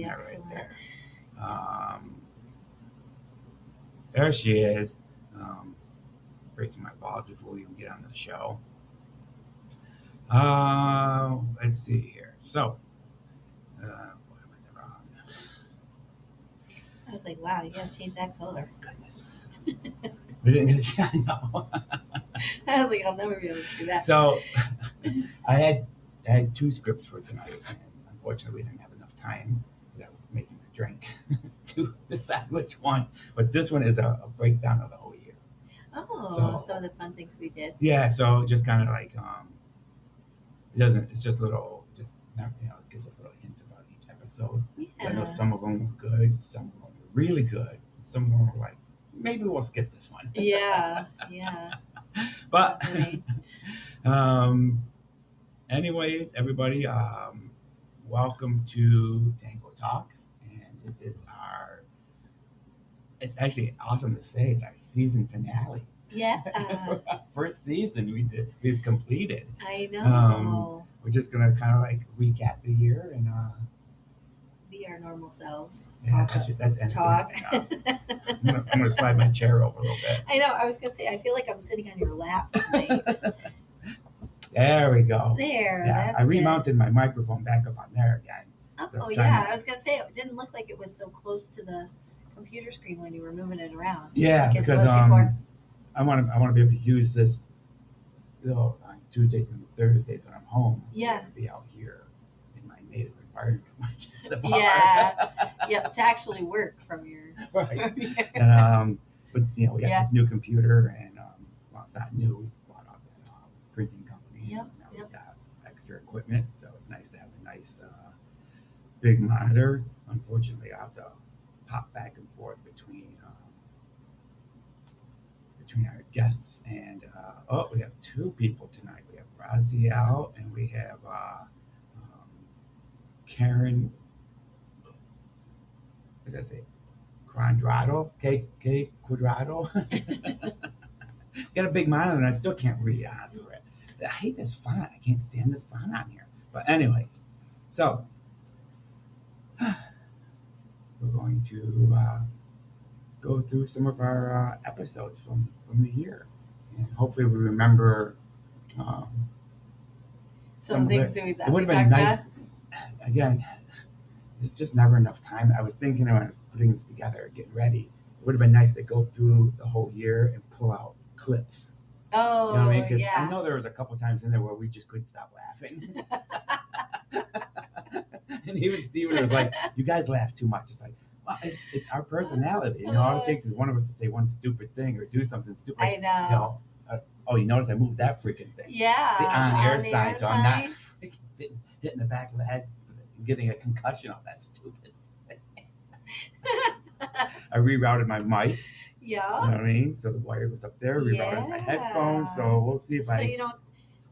that right there. There she is. Breaking my balls before we even get onto the show. Let's see here. So, what am I wrong? I was like, wow, you gotta change that color. Goodness. We didn't get I know. I was like, I'll never be able to do that. So, I had 2 scripts for tonight, and unfortunately, we didn't have enough time. I was making a drink to decide which one. But this one is a breakdown of the whole year. Oh, some of the fun things we did. Yeah, so just kind of like it's just little, just it gives us little hints about each episode. Yeah. I know some of them were good, some of them were really good, some of them were like, maybe we'll skip this one. Yeah. But anyways, everybody, welcome to Tango Talks, and it's actually awesome to say it's our season finale. Yeah. For our first season we've completed. I know. We're just gonna kind of like recap the year and be our normal selves. Yeah, that's talk. I'm gonna slide my chair over a little bit. I know. I was gonna say I feel like I'm sitting on your lap tonight. There we go. There. Yeah, that's I remounted my microphone back up on there again. Oh yeah, I was gonna say it didn't look like it was so close to the computer screen when you were moving it around. Yeah, like because I want to be able to use this, on Tuesdays and Thursdays when I'm home. Yeah. To be out here in my native environment, which is the bar. Yeah. Yep. To actually work from your. Right. And but we got this new computer, and well, it's not new. We bought out that printing company. Yep. Now we've got extra equipment, so it's nice to have a nice big monitor. Unfortunately, I have to pop back and forth between our guests, and we have 2 people tonight. We have Raziel and we have Karen. What did I say? Quadrado? K Quadrado? Got a big monitor and I still can't read on for it. I hate this font. I can't stand this font on here. But anyways, so we're going to go through some of our episodes from the year, and hopefully we remember some things that we it would have been nice. Again, there's just never enough time. I was thinking about putting this together, getting ready. It would have been nice to go through the whole year and pull out clips. Oh, you know what I mean? 'Cause yeah. I know there was a couple times in there where we just couldn't stop laughing. And even Steven was like, "You guys laugh too much." It's like, well, it's our personality. All it takes is one of us to say one stupid thing or do something stupid. I know. You notice I moved that freaking thing. Yeah. The on-air sign, so I'm not freaking hitting the back of the head and getting a concussion off that stupid thing. I rerouted my mic. Yeah. You know what I mean? So the wire was up there, rerouted my headphones. So we'll see if So you don't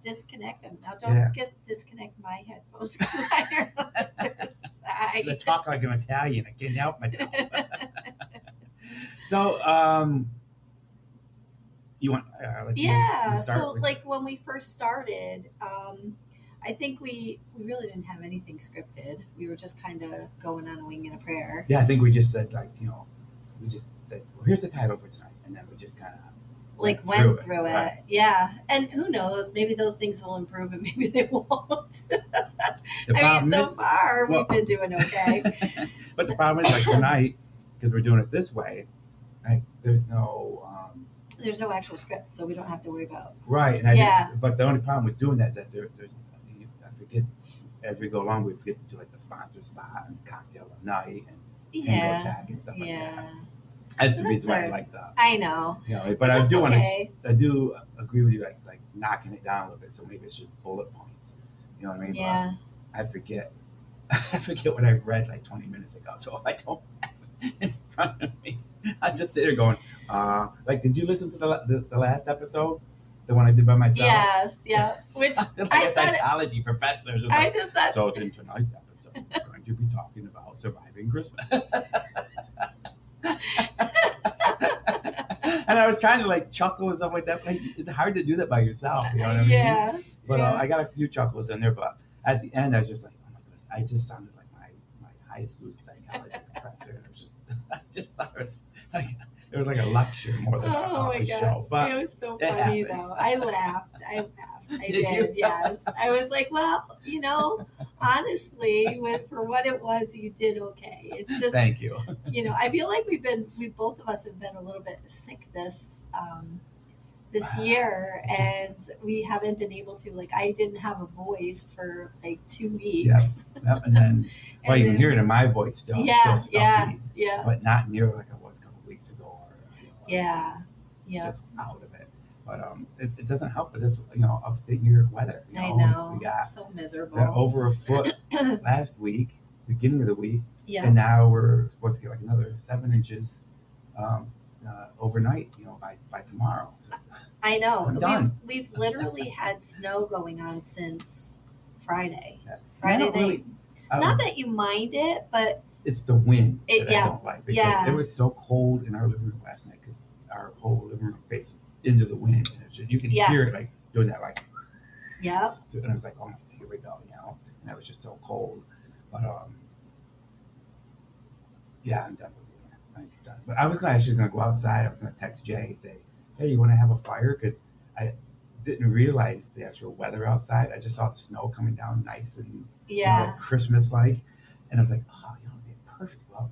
disconnect them. Now don't disconnect my headphones because mine are on the other side. I talk like an Italian. I can't help myself. So you want so like when we first started, I think we really didn't have anything scripted. We were just kind of going on a wing and a prayer. Yeah, I think we just said we just said, well, here's the title for tonight, and then we just kind of went through it. Right. Yeah, and who knows? Maybe those things will improve, and maybe they won't. So far we've been doing okay. But the problem is, like tonight, because we're doing it this way, there's no actual script, so we don't have to worry about. Right, but the only problem with doing that is that there's I forget as we go along, we forget to do like the sponsor spot and cocktail of night and Tango Tech and stuff like that. That's the reason why I like that. I know. But I do I do agree with you, like knocking it down a little bit. So maybe it's just bullet points. You know what I mean? Yeah. But I forget what I read like 20 minutes ago. So if I don't have it in front of me, I just sit there going, did you listen to the last episode? The one I did by myself? Yes, yeah. Which a psychology professor. So in tonight's episode, we're going to be talking about surviving Christmas. And I was trying to chuckle and stuff like that, but it's hard to do that by yourself. You know what I mean? Yeah. But I got a few chuckles in there, but at the end I was just like, oh my goodness, I just sounded like my high school psychology professor. And I just thought it was like a lecture more than a show. But it was so funny though. I laughed. I did. You? Yes. I was like, well, honestly, for what it was, you did okay. It's just, thank you. I feel like we both of us have been a little bit sick this year, and we haven't been able to. Like, I didn't have a voice for like 2 weeks. Yep. And then, well, you can hear it in my voice still. Yeah, still stuffy, yeah. But not near like I was a couple weeks ago. Yeah. Just out of it. But it doesn't help with this, upstate New York weather. I know. We got so miserable. Over a foot last week, beginning of the week. Yeah. And now we're supposed to get like another 7 inches overnight, by tomorrow. So I know. I'm done. We've literally had snow going on since Friday. Yeah. Friday night. Not that you mind it, but it's the wind that I don't like. Because it was so cold in our living room last night because our whole living room faces into the wind. And you can hear it like doing that, like. Yep. And I was like, oh, here we go, And that was just so cold. But yeah, I'm done with it. I'm done. But I was actually going to go outside. I was going to text Jay and say, hey, you want to have a fire? Because I didn't realize the actual weather outside. I just saw the snow coming down nice and like Christmas-like. And I was like, oh, it'd be perfect. Well,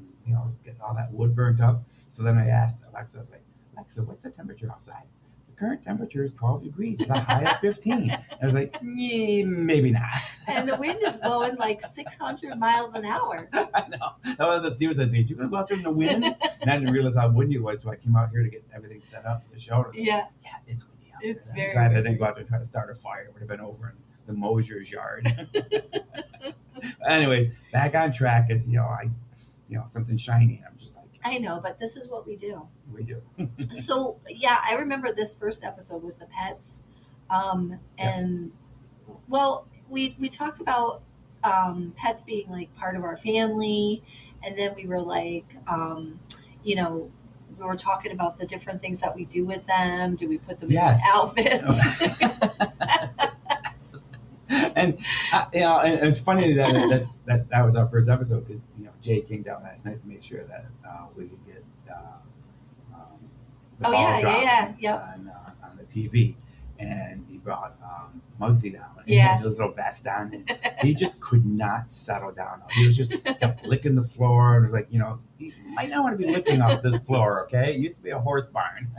get all that wood burnt up. So then I asked Alexa, I was like, Alexa, what's the temperature outside? The current temperature is 12 degrees with a high of 15. And I was like, yeah, maybe not. And the wind is blowing like 600 miles an hour. I know. That was what Steven said. Did you go out there in the wind? And I didn't realize how windy it was, so I came out here to get everything set up for the show. Like, yeah, it's windy out there. It's very glad I didn't go out there and try to start a fire. It would have been over in the Mosier's yard. Anyways, back on track as something shiny. I'm just like, I know, but this is what we do. We do. So yeah, I remember this first episode was the pets, and well, we talked about pets being like part of our family, and then we were like, we were talking about the different things that we do with them. Do we put them in outfits? And and it's funny that was our first episode because Jay came down last night to make sure that we could get the ball on the TV, and he brought Muggsy down. And he had his little vest on, and he just could not settle down. He was just kept licking the floor, and was like, you might not want to be licking off this floor, okay? It used to be a horse barn.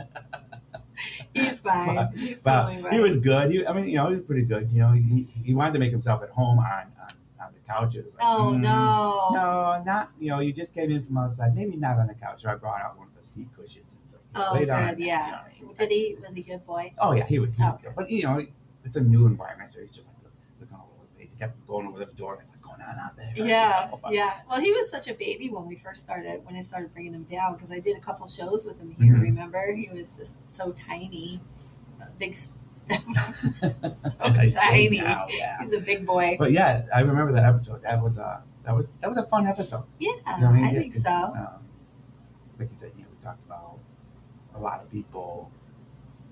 He's fine. He's totally right. He was good. He was pretty good. He wanted to make himself at home on the couches. Like, no, not. You just came in from outside. Maybe not on the couch. So I brought out one of the seat cushions and stuff. Lay down. Yeah. Was he a good boy? Oh yeah, he was good. But it's a new environment, so he's just like looking all over the place. He kept going over the door, like, what's going on out there? Yeah. Well, he was such a baby when I started bringing him down, because I did a couple shows with him here. Mm-hmm. Remember, he was just so tiny, big stuff, so tiny. Now, yeah. He's a big boy. But yeah, I remember that episode. That was a fun episode. Yeah, I think so. Like you said, we talked about a lot of people.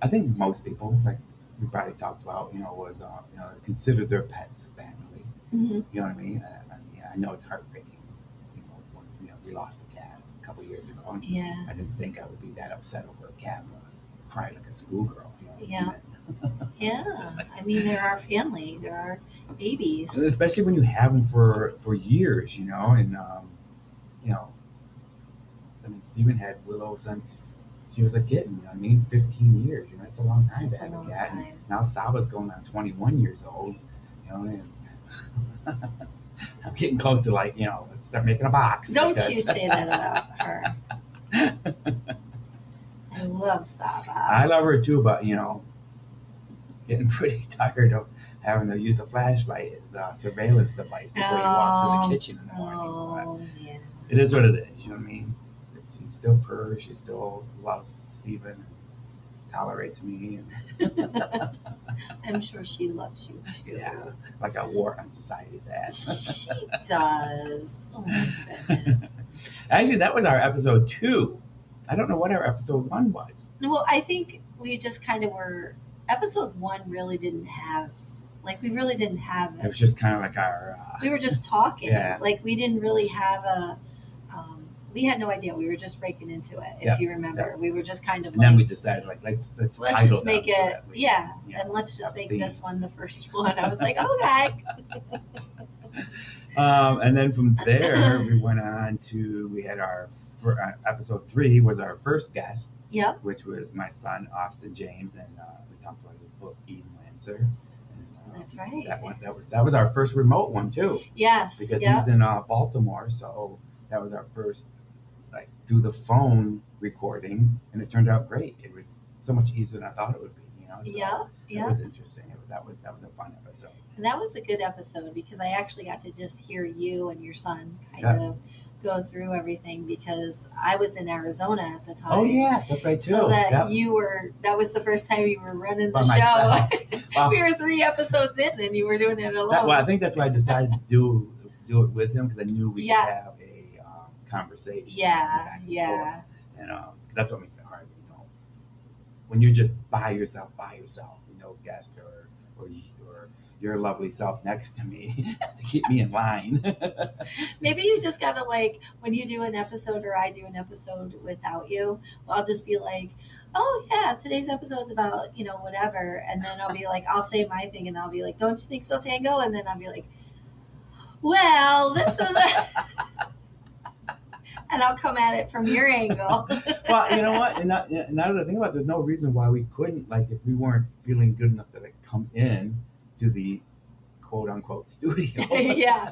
I think most people, like we probably talked about, was considered their pets family. Mm-hmm. You know what I mean? I know it's heartbreaking. When we lost a cat a couple of years ago. And I didn't think I would be that upset over a cat. I was crying like a schoolgirl. Yeah. I mean, they're our family. They're our babies. And especially when you have them for years, and I mean, Steven had Willow since she was a kitten. 15 years. It's a long time to have a cat. And now Saba's going on 21 years old. And I'm getting close to let's start making a box. Don't you say that about her. I love Saba. I love her too, but getting pretty tired of having to use a flashlight as a surveillance device before you walk to the kitchen in the morning. Yeah. It is what it is. You know what I mean? She still purrs. She still loves Steven and tolerates me. And I'm sure she loves you too. Yeah, like a wart on society's ass. She does. Oh my goodness. Actually, that was our episode 2. I don't know what our episode 1 was. Well, I think we just kind of were. Episode 1 really didn't have Like we really didn't have It it. was just kind of like our. We were just talking. Yeah. Like we didn't really have a. We had no idea. We were just breaking into it. If Yeah, you remember, yeah. we were just kind of. And then we decided like let's let's title just make them so it. that we, Yeah, you know, and let's just have make the- this one the first one. I was like, okay. And then from there we went on to we had our episode 3 was our first guest, Yep. which was my son Austen James, and we talked about his book E29. That's right. That was our first remote one too, Yes. because Yep. he's in Baltimore, so that was our first like through the phone recording, and it turned out great. It was so much easier than I thought it would be. So Yep. it Yep. was interesting. That was a fun episode. And that was a good episode because I actually got to just hear you and your son kind Yeah. of go through everything because I was in Arizona at the time. Oh yes, that's right too. So that Yep. you were, that was the first time you were running the By show. myself. Wow. We were 3 episodes in and you were doing it alone. Well, I think that's why I decided to do it with him, because I knew we Yeah. could have a conversation. Yeah, back and yeah. forth. And that's what makes it hard. When you're just by yourself, no guest or your lovely self next to me to keep me in line. Maybe you just gotta like when you do an episode or I do an episode without you, I'll just be like, oh yeah, today's episode's about, whatever. And then I'll be like, I'll say my thing and I'll be like, don't you think so, Tango? And then I'll be like, well, this is and I'll come at it from your angle. Well, you know what? And now that I think about it, there's no reason why we couldn't, like, if we weren't feeling good enough to like come in to the quote unquote studio. Yeah.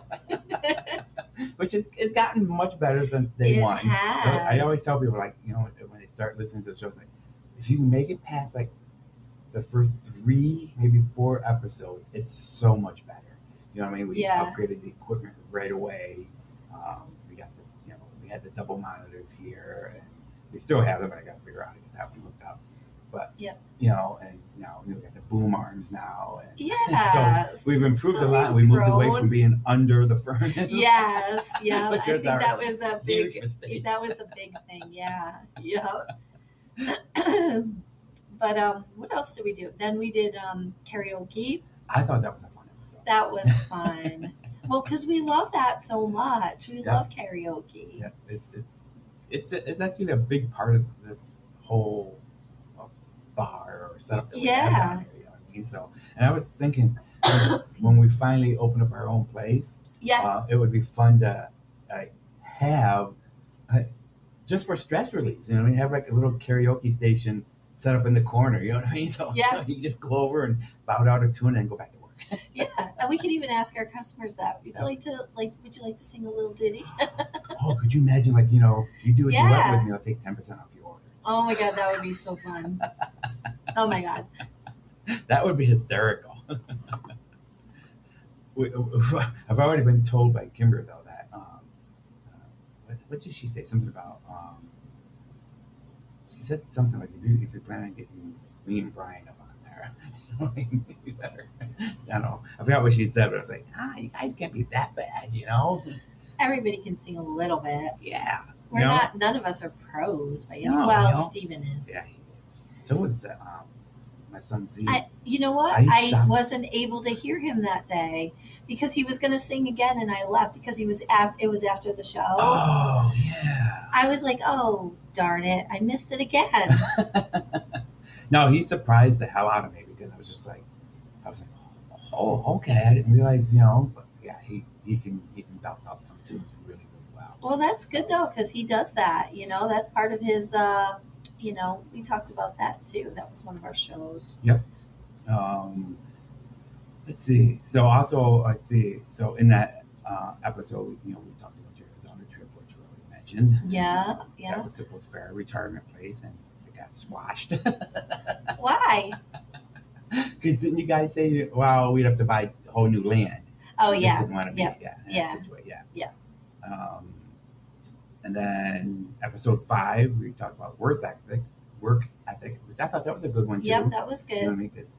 Which it's gotten much better since day It one. has. I always tell people, like, when they start listening to the shows, like, if you can make it past like the first 3, maybe 4 episodes, it's so much better. You know what I mean? We Yeah. upgraded the equipment right away. We got we had the double monitors here, and we still have them, but I got to figure out how to get that one hooked up. But Yep. And now we got the boom arms now, and Yeah. so we've improved So a lot. We we've moved away grown. from being under the furnace. Yes, yeah. Which I was think our that was a big huge mistake. that was a big thing, yeah. Yep. But what else did we do? Then we did karaoke. I thought that was a fun episode. That was fun. Well, because we love that so much. We Yeah. love karaoke. Yeah, it's actually a big part of this whole bar or setup that we have Yeah. down here. You know what I mean? So, and I was thinking when we finally open up our own place, Yeah. it would be fun to have just for stress release. You know what I mean? Have like a little karaoke station set up in the corner. You know what I mean? So Yeah. you just go over and bow out a tune and go back to work. Yeah. And we can even ask our customers that. Would you like to sing a little ditty? Oh, could you imagine, like, you do a duet Yeah. with me, I'll take 10% off your order. Oh my god, that would be so fun. Oh my god. That would be hysterical. I've already been told by Kimber, though, that what did she say? Something about she said something like, if you plan on getting me and Brian up on there, you better. I don't know. I forgot what she said, but I was like, you guys can't be that bad, Everybody can sing a little bit. Yeah. We're not. None of us are pros by any. No, well, no. Steven is. Yeah, he is. So is my son Z. You know what? I I shocked- wasn't able to hear him that day because he was going to sing again, and I left because it was after the show. Oh yeah. I was like, oh darn it, I missed it again. No, he surprised the hell out of me, because I was like, oh, okay, I didn't realize, but yeah, he can belt out some tunes really, really well. Well, that's good though because he does that. That's part of his. We talked about that too. That was one of our shows. Yep. Let's see. So in that episode, we talked about your Arizona trip, which we already mentioned. Yeah, That yeah. was supposed to be our retirement place, and it got squashed. Why? Because didn't you guys say, well, we'd have to buy whole new land? Oh Just yeah. didn't want to be Yep. in Yeah. that situation. Yeah. And then episode 5, we talked about work ethic, which I thought that was a good one too. Yep, that was You know what I good. mean? 'Cause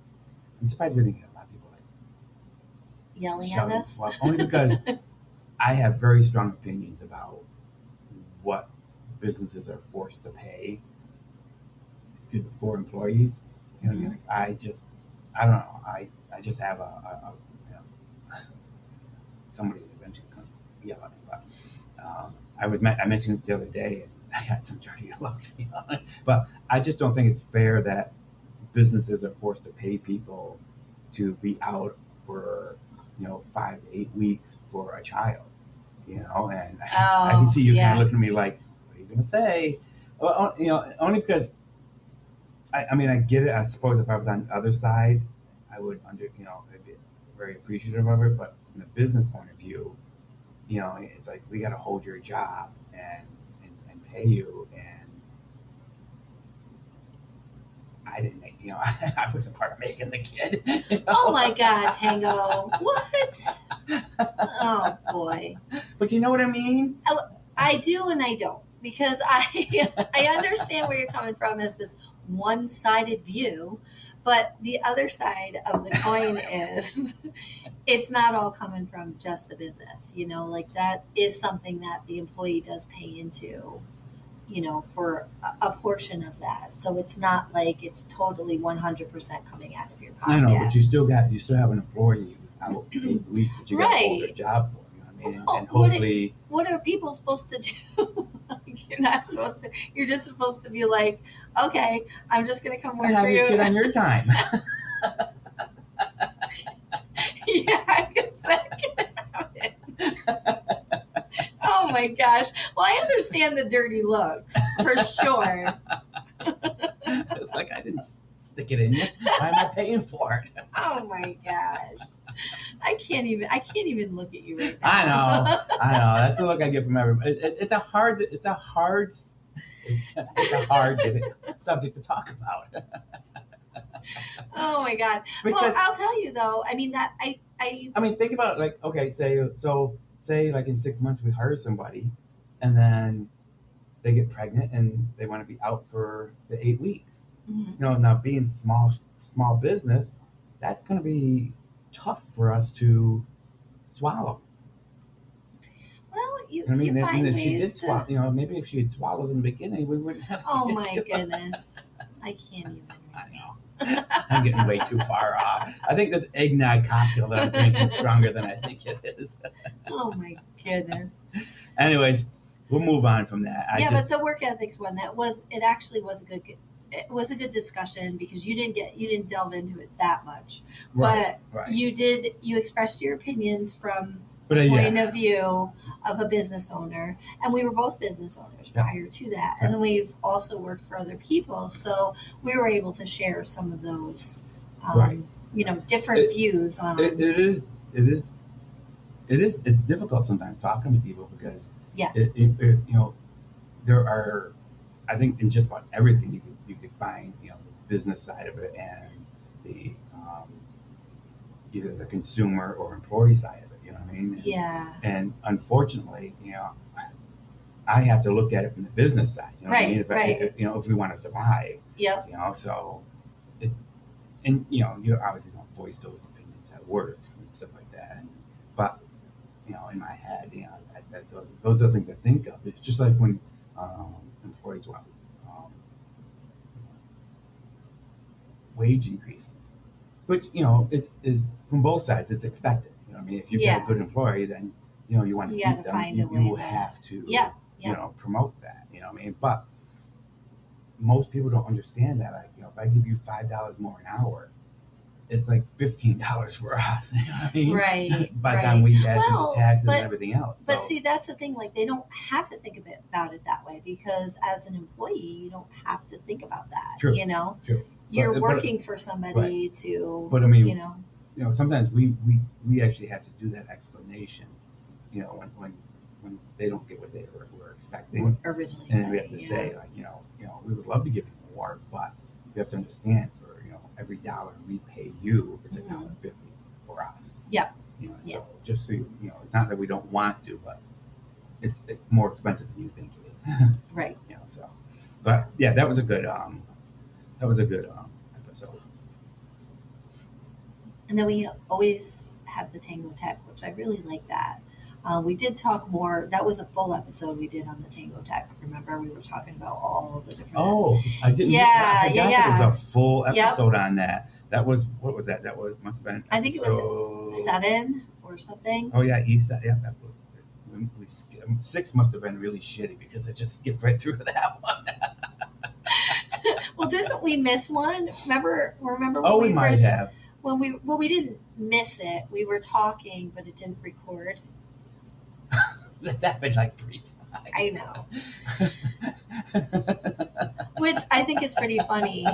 I'm surprised we didn't get a lot of people like Yelling at shouting. us. Well, only because I have very strong opinions about what businesses are forced to pay for employees. You know what I mean? Like, I don't know. I just have you know, somebody eventually is going to yell at me, but I mentioned it the other day, and I got some dirty looks, but I just don't think it's fair that businesses are forced to pay people to be out for 5 to 8 weeks for a child, and I can Oh, see you kind of yeah. looking at me like, what are you going to say? Well, only because I mean, I get it. I suppose if I was on the other side, I would I'd be very appreciative of it. But from the business point of view, it's like we got to hold your job and pay you. And I didn't make, I wasn't part of making the kid. Oh my God, Tango. What? Oh boy. But you know what I mean? I do and I don't, because I I understand where you're coming from as this one-sided view, but the other side of the coin is it's not all coming from just the business. Like that is something that the employee does pay into, for a portion of that. So it's not like it's totally 100% coming out of your I know, but pocket. you still have an employee who's out 8 weeks that you got to hold their Right. job for. You know what I mean? Well, And hopefully, what are people supposed to do? Like, you're not supposed to. You're just supposed to be like, okay, I'm just gonna come work for have your you. kid on your time. Yeah, I guess that could happen. Oh my gosh. Well, I understand the dirty looks for sure. It's like I didn't stick it in you. Why am I paying for it? Oh my gosh. I can't even look at you right I now. know, I know. That's the look I get from everybody. It's a hard subject to talk about. Oh my God. Well, Because I'll tell you though, I mean that I I mean, think about it. Like, okay, say like in 6 months we hire somebody, and then they get pregnant and they want to be out for the 8 weeks. mhm. Now being small business, that's going to be tough for us to swallow. Well, You know what I you mean? And find if she did ways to. swallow, maybe if she had swallowed in the beginning, we wouldn't have Oh the my issue. goodness. I can't even I right know. I'm getting way too far off. I think this eggnog cocktail that I'm drinking is stronger than I think it is. now. Oh my goodness. Anyways, we'll move on from that. Yeah, but the work ethics one, it actually was a good, it was a good discussion because you didn't delve into it that much, Right, but right. you expressed your opinions from But the point yeah, of view of a business owner, and we were both business owners yeah, prior to that, yeah. and then we've also worked for other people, so we were able to share some of those, Right. different It, views on. it is it is it's difficult sometimes talking to people because Yeah. there are, I think, in just about everything you could find the business side of it and the either the consumer or employee side of it. You know what I mean? Yeah. And unfortunately, I have to look at it from the business side. You know what I mean? Right. If we want to survive, Yep. so it, and you obviously don't voice those opinions at work and stuff like that. But in my head, those are the things I think of. It's just like when employees want um, wage increases, which is from both sides. It's expected. I mean, if you've got a Yeah. good employee, then you want to You keep gotta them. find You, a you way will to. have to Yeah. Yeah. promote that. You know what I mean? But most people don't understand that. Like, if I give you $5 more an hour, it's like $15 for us. You know what I mean? Right. By the time we add in the Well, taxes and but everything else. but So see, that's the thing. Like, they don't have to think about it that way because as an employee, you don't have to think about that. True. True. You're But working for somebody to. But I mean, sometimes we actually have to do that explanation. When they don't get what they were expecting, Originally, and then we have to yeah. say like, we would love to give you more, but you have to understand for every dollar we pay you, it's $1.50 for us. Yeah. So Yeah. just so it's not that we don't want to, but it's more expensive than you think it is. Right. So, but yeah, that was a good episode. And then we always have the Tango Tech, which I really like that. We did talk more. That was a full episode we did on the Tango Tech. Remember, we were talking about all the different. Oh, I didn't. Yeah, I forgot yeah. there was a full Yep. episode on that. That was, what was that? That was, must have been I think it was episode 7 or something. Oh yeah, East. Yeah, that was, 6 must have been really shitty because I just skipped right through that one. Well, didn't we miss one? Remember when Oh, we might have. when we didn't miss it. We were talking, but it didn't record. That's happened like 3 times. I know. Which I think is pretty funny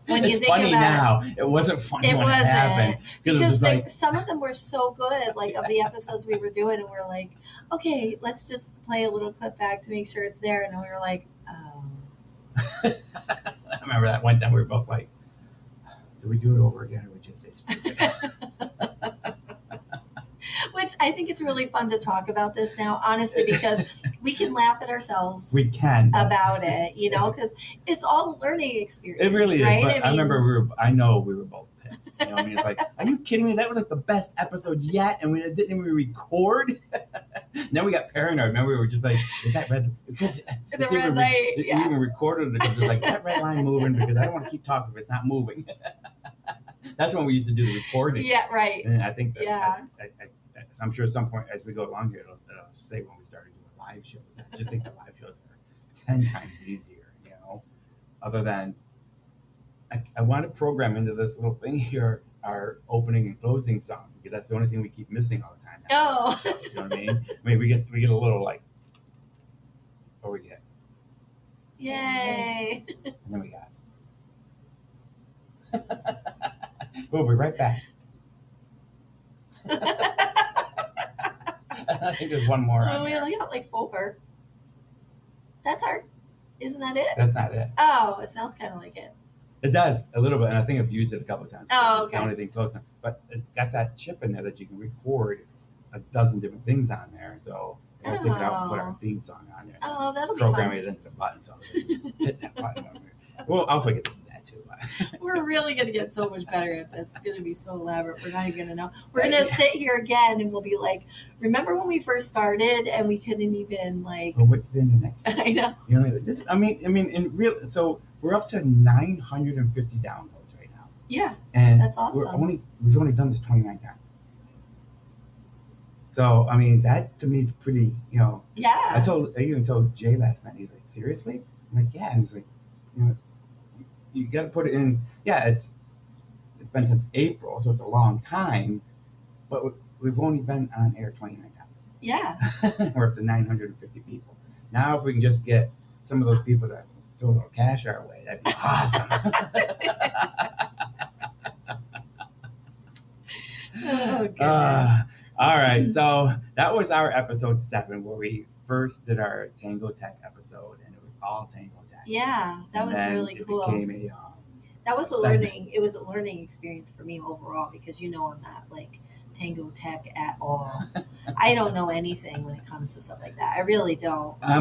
when you It's think funny about now. It wasn't funny it. when it happened. Wasn't It was because just like, some of them were so good, like of the episodes we were doing, and we're like, okay, let's just play a little clip back to make sure it's there, and then we were like, oh. I remember that one time we were both like, "Do we do it over again, or we just say screw it?" Which I think it's really fun to talk about this now, honestly, because we can laugh at ourselves. We can about it, because it's all a learning experience. It really right? is. But I remember I know we were both pissed. You know what I mean? It's like, are you kidding me? That was like the best episode yet, and we didn't even record. Then we got paranoid. Remember, we were just like, "Is that red?" Because the red light. We even recorded it because it's like that red line moving because I don't want to keep talking if it's not moving. That's when we used to do the recording. Yeah, right. And I think that Yeah. I'm sure at some point as we go along here, it'll say when we started doing live shows. I just think the live shows are 10 times easier, other than I want to program into this little thing here our opening and closing song because that's the only thing we keep missing all the time. Oh. You know what I mean? I mean, we get a little like, what we get? Yay. And then we got. We'll be right back. I think there's one more. Oh, we only got like 4. That's isn't that it? That's not it. Oh, it sounds kind of like it. It does a little bit, and I think I've used it a couple of times. Oh, It's the only thing close enough. But it's got that chip in there that you can record a dozen different things on there. So I'll take it out and put our theme song on there. Oh, that'll be program fun. it into the button, so hit that button over here. Well, I'll forget to do that too. We're really going to get so much better at this. It's going to be so elaborate. We're not even going to know. We're going to sit here again and we'll be like, remember when we first started and we couldn't even like. Well, what's in the next? I know. You know, I mean, in real. So we're up to 950 downloads right now. Yeah, and that's awesome. We've only done this 29 times. So I mean, that to me is pretty. Yeah. I even told Jay last night. He's like, seriously? I'm like, yeah. And he's like, you got to put it in. Yeah, it's been since April, so it's a long time. But we've only been on air 29 times. Yeah. We're up to 950 people. Now, if we can just get some of those people to throw a little cash our way, that'd be awesome. Oh, goodness. All right, so that was our episode 7 where we first did our Tango Tech episode, and it was all Tango Tech. Yeah, that was really cool. It became that was it was a learning experience for me overall because I'm not like Tango Tech at all. I don't know anything when it comes to stuff like that. I really don't. I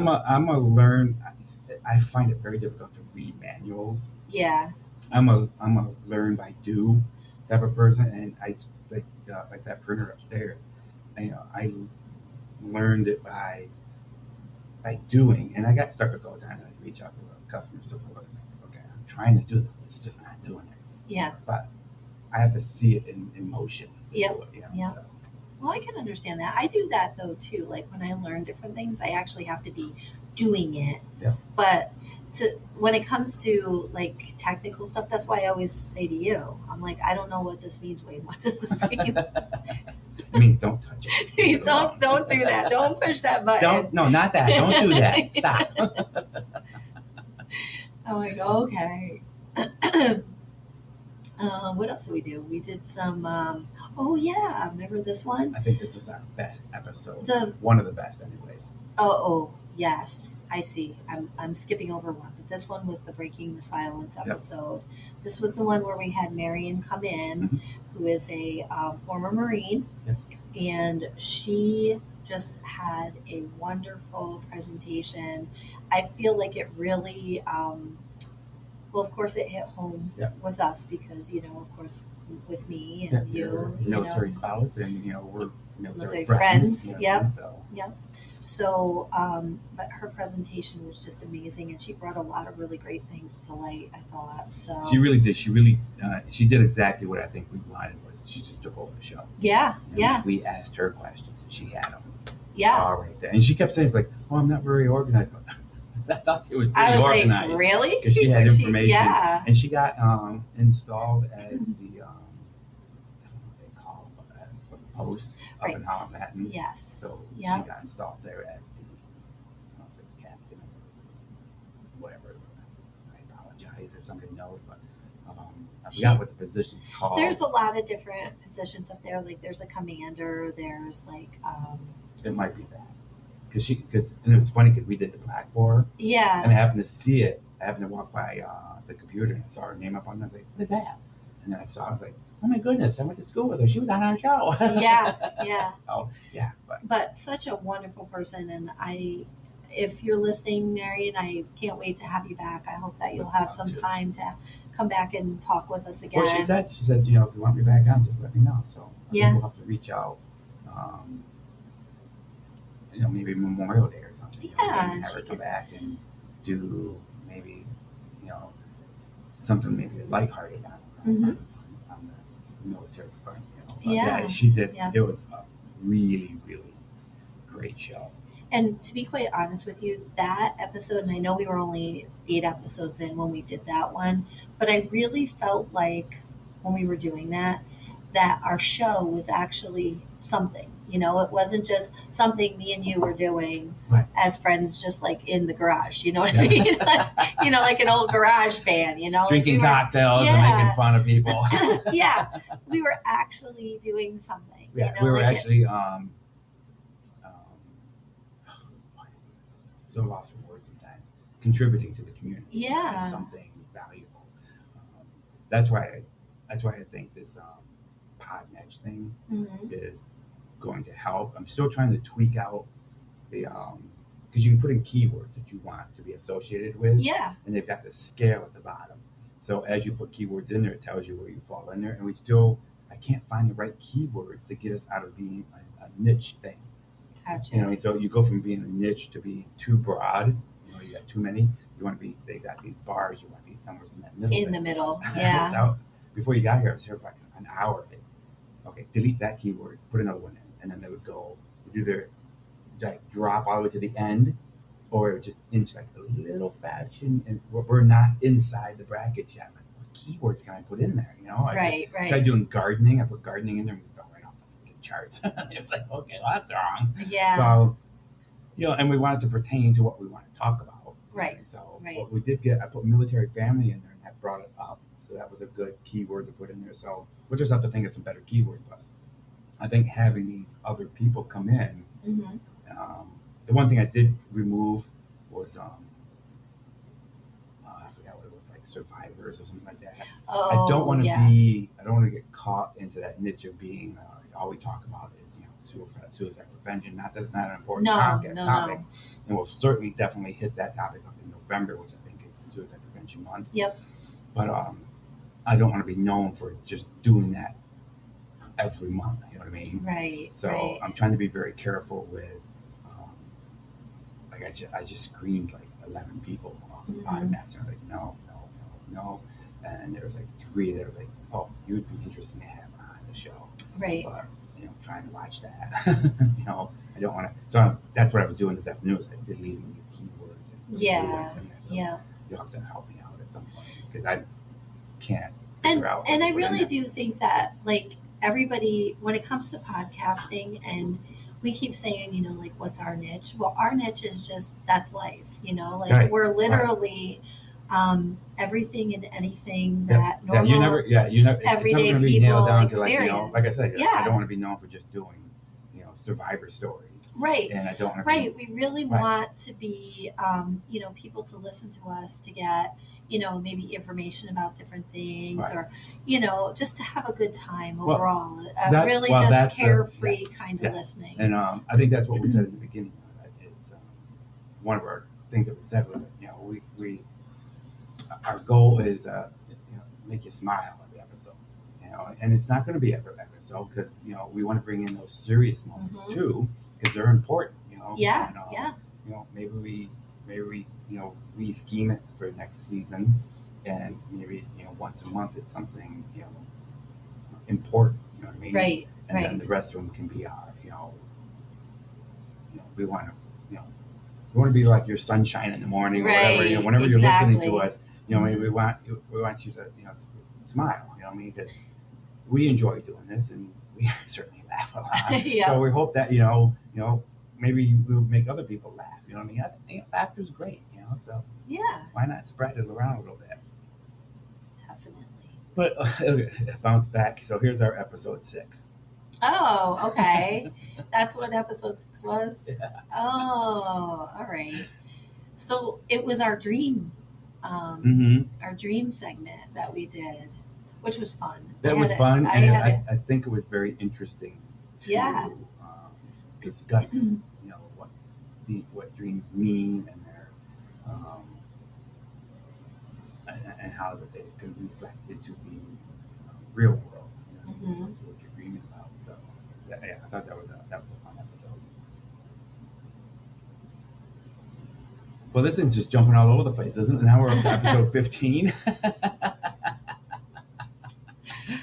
find it very difficult to read manuals. Yeah. I'm a learn by do type of person, and I like that printer upstairs. I learned it by doing, and I got stuck a couple times. I reach out to the customer support. It's like, okay, I'm trying to do this. It's just not doing it. Yeah. But I have to see it in motion. Yep. Yeah. So. Well, I can understand that. I do that though too. Like when I learn different things, I actually have to be doing it. Yeah. But when it comes to like technical stuff, that's why I always say to you, I'm like, I don't know what this means. Wait, what does this mean? It means don't touch it. It means don't do that. Don't push that button. No, not that. Don't do that. Stop. I'm like, okay. What else did we do? We did some. Oh yeah, remember this one? I think this was our best episode. One of the best, anyways. Oh yes, I see. I'm skipping over one, but this one was the Breaking the Silence episode. Yep. This was the one where we had Marion come in, who is a former Marine, and she just had a wonderful presentation. I feel like it really. Well, of course, it hit home with us because, of course, with me and you. Military spouse, and, we're military friends. Yep. So, but her presentation was just amazing, and she brought a lot of really great things to light, I thought. So she really did. She really she did exactly what I think we wanted. Was she just took over the show? Yeah, And yeah, we asked her questions, and she had them. yeah. All right there, and she kept saying, "It's like, oh, I'm not very organized." I thought she was I pretty was organized like, really? because she had Was information, yeah. and she got installed as the I don't know what they call it, for the post up in Right. Holland Latin. Yes. So Yeah. she got installed there as the I don't know if it's captain or whatever. I apologize if somebody knows, but I forgot what the position's called. There's a lot of different positions up there. Like there's a commander. There's like It might be that because and it was funny because we did the black for her, yeah. and I happened to see it. I happened to walk by the computer and I saw her name up on it. I was like, "What is that?" And then I was like, "Oh my goodness! I went to school with her. She was on our show." Yeah. Oh yeah, But such a wonderful person, and if you're listening, Marion, I can't wait to have you back. I hope that you'll have some time to come back and talk with us again. Well, she said, if you want me back on, just let me know. So I think we'll have to reach out. Maybe Memorial Day or something. Yeah, and have her come back and do maybe, something maybe lighthearted on the military front. But yeah, she did. Yeah. It was a really, really great show. And to be quite honest with you, that episode, and I know we were only 8 episodes in when we did that one, but I really felt like when we were doing that our show was actually something. It wasn't just something me and you were doing as friends, just like in the garage. You know what I mean? Like an old garage band. Drinking cocktails and making fun of people. Yeah, we were actually doing something. Yeah, we were actually. So lost for words sometimes. Contributing to the community. Yeah. Something valuable. That's why I think this PodMatch thing is going to help. I'm still trying to tweak out the because you can put in keywords that you want to be associated with. Yeah. And they've got the scale at the bottom. So as you put keywords in there, it tells you where you fall in there. And I can't find the right keywords to get us out of being a niche thing. Gotcha. So you go from being a niche to being too broad. You got too many. They got these bars. You want to be somewhere in that middle. In the middle, yeah. So before you got here, I was here for like an hour. Okay, delete that keyword, put another one in, and then they would go either drop all the way to the end, or it would just inch like a little fraction, and we're not inside the bracket yet. Like, what keywords can I put in there? Right. Tried doing gardening. I put gardening in there, and we fell right off the freaking charts. It's like, okay, well, that's wrong. Yeah. So, and we wanted to pertain to what we want to talk about. Right. So Right. what we did I put military family in there, and that brought it up. So that was a good keyword to put in there. So we'll just have to think of some better keywords. But I think having these other people come in, the one thing I did remove was I forgot what it was, like survivors or something like that. Oh, I don't want to get caught into that niche of being all we talk about is suicide prevention. Not that it's not an important topic, and we'll certainly definitely hit that topic up in November, which I think is Suicide Prevention Month. Yep. But I don't want to be known for just doing that every month. You know what I mean? Right. So I'm trying to be very careful with. I just screened like 11 people off the PodMatch. I'm like, no. And there was like 3 that was like, oh, you would be interesting to have on the show. Right. But, trying to watch that. I don't want to. So that's what I was doing this afternoon, was like deleting these keywords. And Yeah. in there. So Yeah. You'll have to help me out at some point because I can't And figure out. I really do think that like everybody, when it comes to podcasting, and we keep saying, like, what's our niche? Well, our niche is just that's life. Right. We're literally everything and anything that normal. You never. Everyday it's never people nailed down experience. To like I said, Yeah. I don't want to be known for just doing, survivor stories. Right. And I don't want to. Right. We really want to be, people to listen to us to get, maybe information about different things, or, just to have a good time overall. Really just carefree kind of listening. And I think that's what we said at the beginning. It's one of our things that we said was, we our goal is, make you smile every episode. And it's not going to be every episode because we want to bring in those serious moments too, because they're important. Yeah. Maybe we we scheme it for next season, and maybe once a month it's something important. You know what I mean? Right. And then Right. the rest of them can be our we want to you know we want to be like your sunshine in the morning or whatever. Right. Whenever you're listening to Exactly. us, maybe we want you to smile. You know what I mean? Because we enjoy doing this, and we certainly laugh a lot. Yeah. So we hope that maybe we'll make other people laugh. You know what I mean? Laughter's great. So Yeah. why not spread it around a little bit? Definitely. But bounce back. So here's our episode 6. Oh, okay. That's what episode 6 was? Yeah. Oh, all right. So it was Mm-hmm. our dream segment that we did, which was fun. That was fun, and I think it was very interesting to Yeah. discuss, what dreams mean and their and how that they can reflect into the real world. Mhm. What you're dreaming about. So yeah, I thought that was a fun episode. Well, this thing's just jumping all over the place, isn't it? Now we're up to episode 15.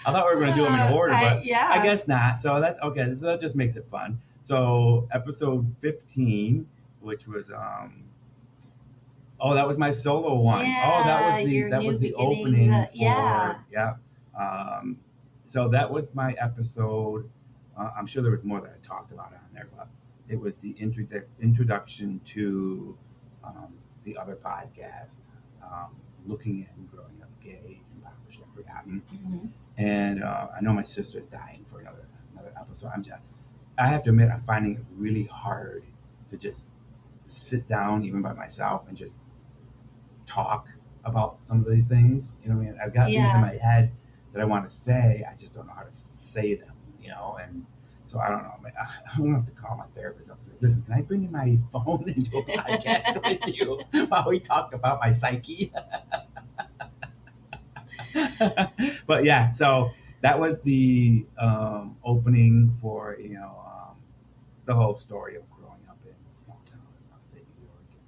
I thought we were going to do them in order, but yeah. I guess not. So that's okay. So that just makes it fun. So episode 15, which was that was my solo one. Yeah, that was the beginning, opening for yeah. So that was my episode. I'm sure there was more that I talked about on there, but it was the introduction to the other podcast, looking at and growing up gay and Irish and forgotten. Mhm. And I know my sister's dying for another episode. I have to admit, I'm finding it really hard to just sit down, even by myself, and just talk about some of these things. You know what I mean? I've got things Yeah. in my head that I want to say. I just don't know how to say them. And so I don't know. I'm gonna have to call my therapist up and say, "Listen, can I bring in my phone into a podcast with you while we talk about my psyche?" But yeah, so that was the opening for the whole story of growing up in a small town in upstate New York, and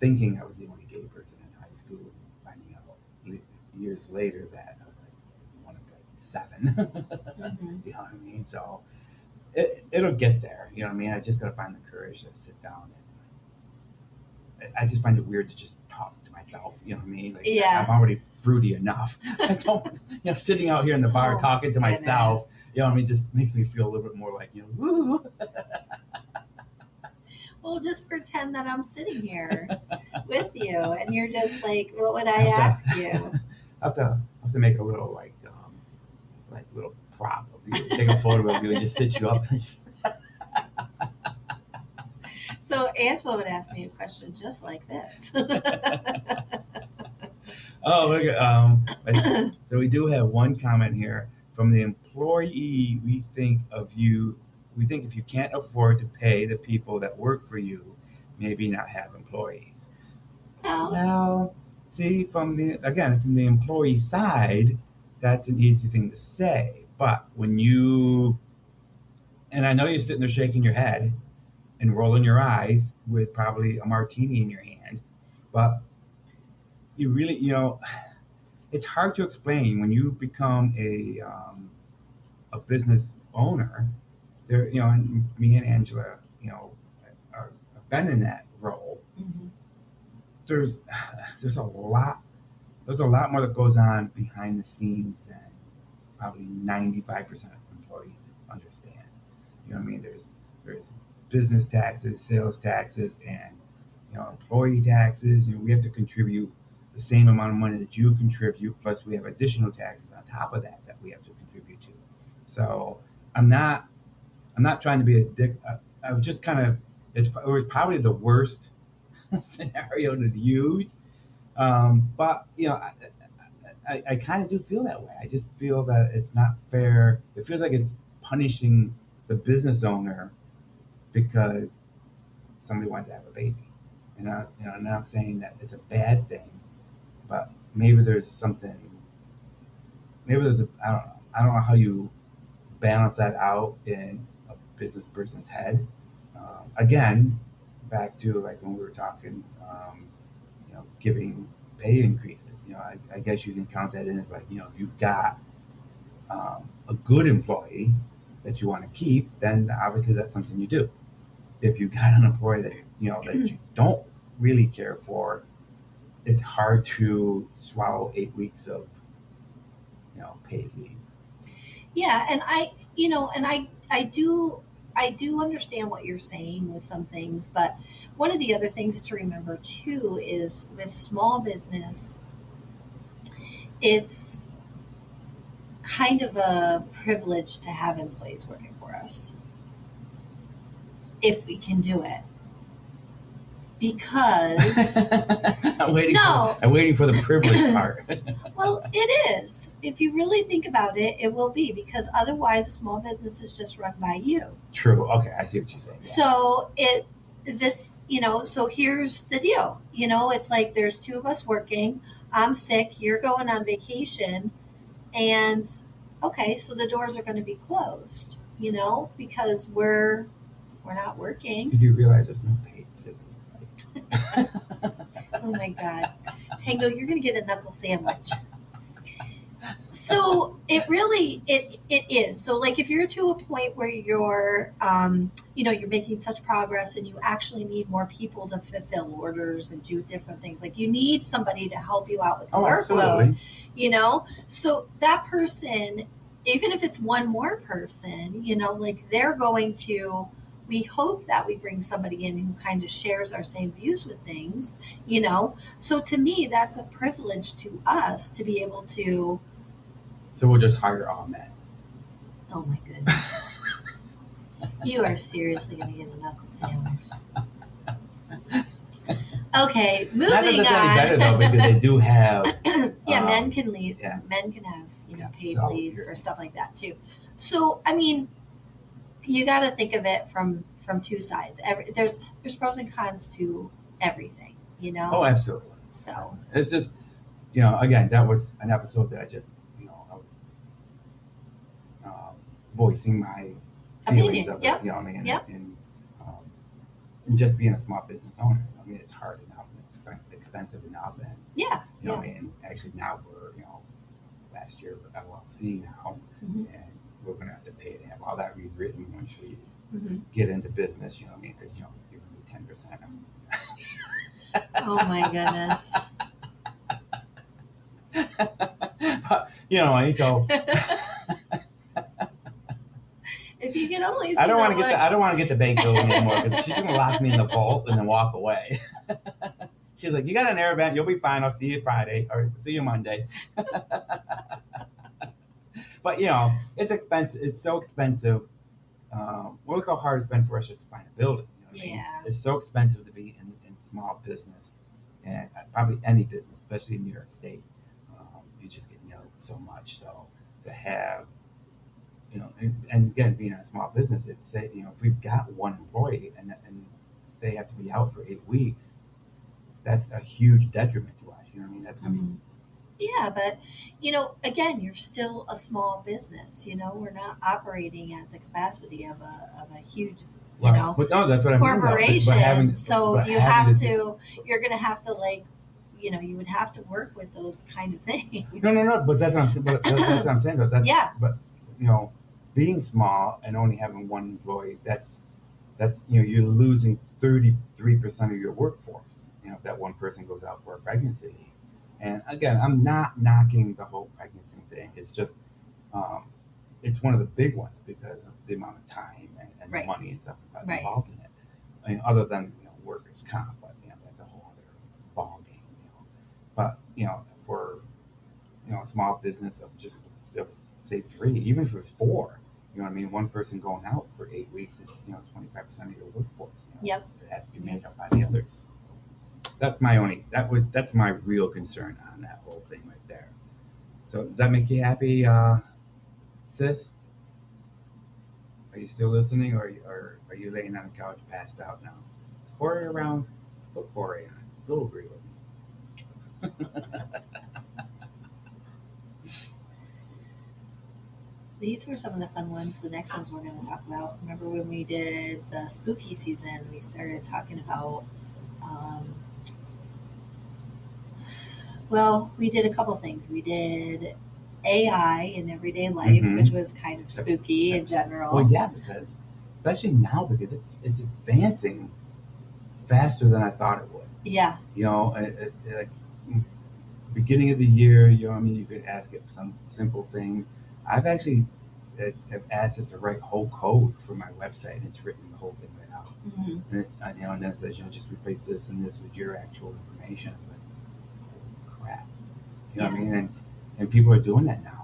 thinking I was the only gay person in high school, and finding out years later that I was like one of like 7. Mhm. You know what I mean? So it'll get there. You know what I mean? I just got to find the courage to sit down, and I just find it weird to just talk to myself. You know what I mean? Like, Yeah. I'm already fruity enough. I don't, sitting out here in the bar Oh, talking to goodness. myself. You know what I mean? Just makes me feel a little bit more like, woo. Well, just pretend that I'm sitting here with you, and you're just like, what would I I have to- ask you? I have to make a little like little prop of you, take a photo of you, and just sit you up. So Angela would ask me a question just like this. Oh, look at so we do have one comment here from the employee. We think if you can't afford to pay the people that work for you, maybe not have employees. Oh, Well, see, from the employee side, that's an easy thing to say. But and I know you're sitting there shaking your head and rolling your eyes with probably a martini in your hand, but you really, it's hard to explain when you become a business owner. There, and me and Angela, have been in that role. mhm. There's there's a lot more that goes on behind the scenes than probably 95% of employees understand. You know what I mean? There's business taxes, sales taxes, and employee taxes. We have to contribute the same amount of money that you contribute, plus we have additional taxes on top of that we have to contribute to. So I'm not trying to be a dick. I was just kind of it was probably the worst scenario to use, but I kind of do feel that way. I just feel that it's not fair. It feels like it's punishing the business owner because somebody wanted to have a baby. And I'm not saying that it's a bad thing, but maybe there's something. Maybe there's I don't know. I don't know how you balance that out in a business person's head. Again, back to like when we were talking, giving pay increases. I guess you can count that in as like, if you've got a good employee that you want to keep, then obviously that's something you do. If you've got an employee that that you don't really care for, it's hard to swallow 8 weeks of paid leave. Yeah, and I do understand what you're saying with some things, but one of the other things to remember too is with small business, it's kind of a privilege to have employees working for us if we can do it. Because I'm waiting. No. I'm waiting for the privilege part. well, it is. If you really think about it, it will be because otherwise a small business is just run by you. True. Okay, I see what you're saying. Yeah. So here's the deal. It's like there's two of us working. I'm sick, you're going on vacation, and okay, so the doors are going to be closed, because we're not working. Did you realize there's no paid sick leave? Oh my God. Tango, you're going to get a knuckle sandwich. So it really, it is. So like if you're to a point where you're, you're making such progress and you actually need more people to fulfill orders and do different things, like you need somebody to help you out with the workload, absolutely. So that person, even if it's one more person, like they're going to, we hope that we bring somebody in who kind of shares our same views with things, So to me, that's a privilege to us to be able to. So we'll just hire all men. Oh my goodness. You are seriously going to get a knuckle sandwich. Okay, moving Not that on. that's any better though, because they do have. Men can leave. Yeah. Men can have paid so leave or stuff like that too. So I mean, you got to think of it from two sides. There's pros and cons to everything, Oh, absolutely. So it's just, again, that was an episode that I just, voicing my feelings of it. Yep. And, Yep. and just being a small business owner. It's hard enough and it's expensive enough, and yeah. actually now we're last year we're LLC now, Mhm. and we're going to have to pay to have all that rewritten once we Mhm. get into business. Because you're going to 10%. Oh my goodness. And so if you can only see I don't want to to get the bank bill anymore because she's going to lock me in the vault and then walk away. She's like, "You got an air vent, you'll be fine. I'll see you Friday or see you Monday." But it's expensive. It's so expensive. Look how hard it's been for us just to find a building. Yeah. It's so expensive to be in small business, and probably any business, especially in New York State. You just get nailed so much. So to have, and again, being a small business, if we've got one employee and they have to be out for 8 weeks, that's a huge detriment to us. That's going to be. Yeah, but again, you're still a small business. We're not operating at the capacity of a huge, But no, that's what I'm corporation. So you're going to have to you would have to work with those kind of things. No. But that's what I'm saying. That's what I'm saying. Yeah. But being small and only having one employee, that's you're losing 33% of your workforce. If that one person goes out for a pregnancy. And again, I'm not knocking the whole pregnancy thing. It's just, it's one of the big ones because of the amount of time and Right. the money and stuff Right. involved in it. Other than workers' comp, but that's a whole other ball game. But for a small business of just say 3, even if it was 4, one person going out for 8 weeks is 25% of your workforce. Yep. It has to be made up by the others. That's my real concern on that whole thing right there. So does that make you happy, sis? Are you still listening, or are you laying on the couch passed out now? Is Corey around? Put Corey on. He'll agree with me. These were some of the fun ones. The next ones we're going to talk about. Remember when we did the spooky season? We started talking about Well, we did a couple things. We did AI in everyday life, which Mm-hmm. was kind of spooky in Well, general. yeah, because especially now because it's advancing faster than I thought it would. Yeah. Like beginning of the year, I mean, you could ask it some simple things. I've actually have asked it to write whole code for my website. It's written the whole thing right out, Hmm. and then it says, just replace this and this with your actual information. It's like, crap, what I Yeah. mean? And people are doing that now.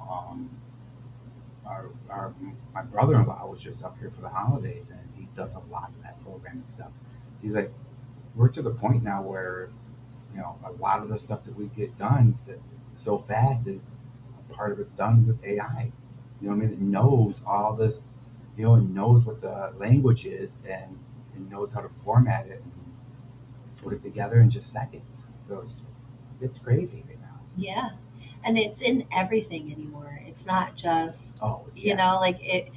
Our my brother-in-law was just up here for the holidays, and he does a lot of that programming stuff. He's like, we're to the point now where a lot of the stuff that we get done that so fast is a part of it's done with AI. What I mean? It knows all this, it knows what the language is and it knows how to format it and put it together in just seconds. So it's crazy right now. Yeah. And it's in everything anymore. It's not just, Oh yeah, like it.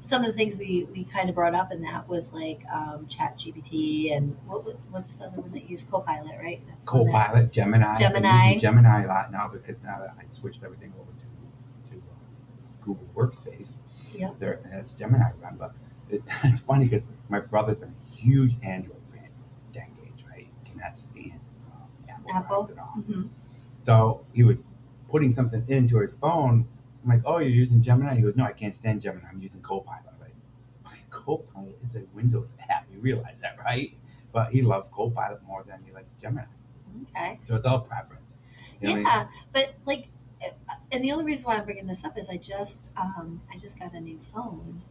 Some of the things we kind of brought up in that was like Chat GPT and what's the other one that used Copilot, right? That's one that Copilot, Gemini. I'm using Gemini. Gemini a lot now because now that I switched everything over to Google Workspace, Yep. there it has Gemini run. But it's funny because my brother's been a huge Android fan for decades, right? He cannot stand Apple products Apple. at all. Hmm. So he was putting something into his phone. I'm like, oh, you're using Gemini? He goes, no, I can't stand Gemini. I'm using Copilot. I'm like, Copilot is a Windows app. You realize that, right? But he loves Copilot more than he likes Gemini. Okay. So it's all preference. What I mean? Yeah, but like, and the only reason why I'm bringing this up is I just got a new phone.